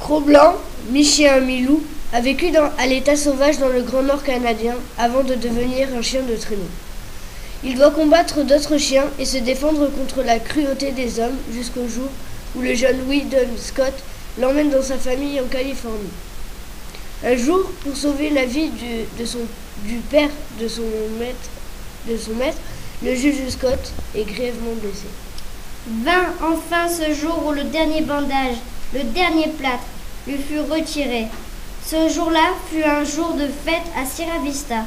Cro-Blanc, mi-chien, mi-loup, a vécu à l'état sauvage dans le Grand Nord canadien avant de devenir un chien de traîneau. Il doit combattre d'autres chiens et se défendre contre la cruauté des hommes jusqu'au jour où le jeune Weedon Scott l'emmène dans sa famille en Californie. Un jour, pour sauver la vie du père de son maître, le juge Scott est grièvement blessé. Vint enfin ce jour où le dernier bandage, le dernier plâtre, lui fut retiré. Ce jour-là fut un jour de fête à Sierra Vista.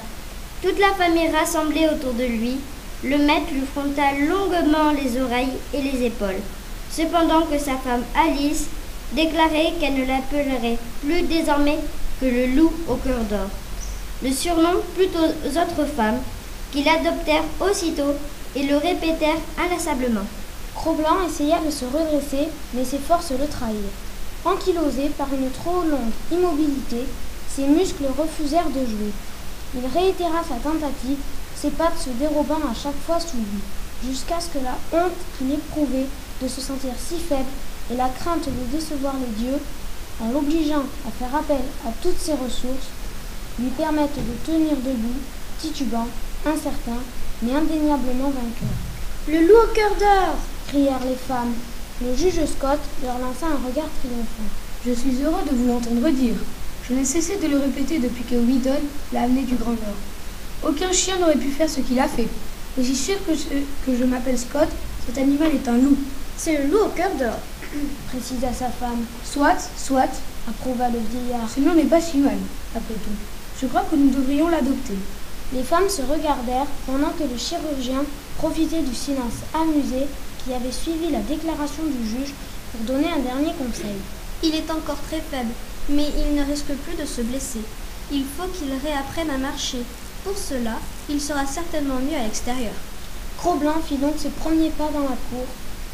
Toute la famille rassemblée autour de lui, le maître lui frotta longuement les oreilles et les épaules, cependant que sa femme Alice déclarait qu'elle ne l'appellerait plus désormais que le loup au cœur d'or. Le surnom plut aux autres femmes, qui l'adoptèrent aussitôt et le répétèrent inlassablement. Cro-Blanc essaya de se redresser, mais ses forces le trahirent. Ankylosé par une trop longue immobilité, ses muscles refusèrent de jouer. Il réitéra sa tentative, ses pattes se dérobant à chaque fois sous lui, jusqu'à ce que la honte qu'il éprouvait de se sentir si faible et la crainte de décevoir les dieux, en l'obligeant à faire appel à toutes ses ressources, lui permettent de tenir debout, titubant, incertain, mais indéniablement vainqueur. « Le loup au cœur d'or !» crièrent les femmes. Le juge Scott leur lança un regard triomphant. « Je suis heureux de vous l'entendre dire. Je n'ai cessé de le répéter depuis que Weedon l'a amené du Grand Nord. Aucun chien n'aurait pu faire ce qu'il a fait. Et si sûr que je m'appelle Scott, cet animal est un loup. »« C'est le loup au cœur d'or, » précisa sa femme. « Soit, approuva le vieillard. Ce nom n'est pas si mal, après tout. Je crois que nous devrions l'adopter. » Les femmes se regardèrent pendant que le chirurgien profitait du silence amusé qui avait suivi la déclaration du juge pour donner un dernier conseil. Il est encore très faible, mais il ne risque plus de se blesser. Il faut qu'il réapprenne à marcher. Pour cela, il sera certainement mieux à l'extérieur. Cro-Blanc fit donc ses premiers pas dans la cour,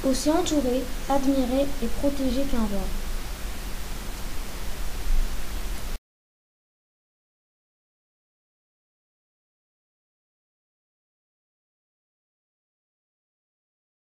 aussi entouré, admiré et protégé qu'un roi.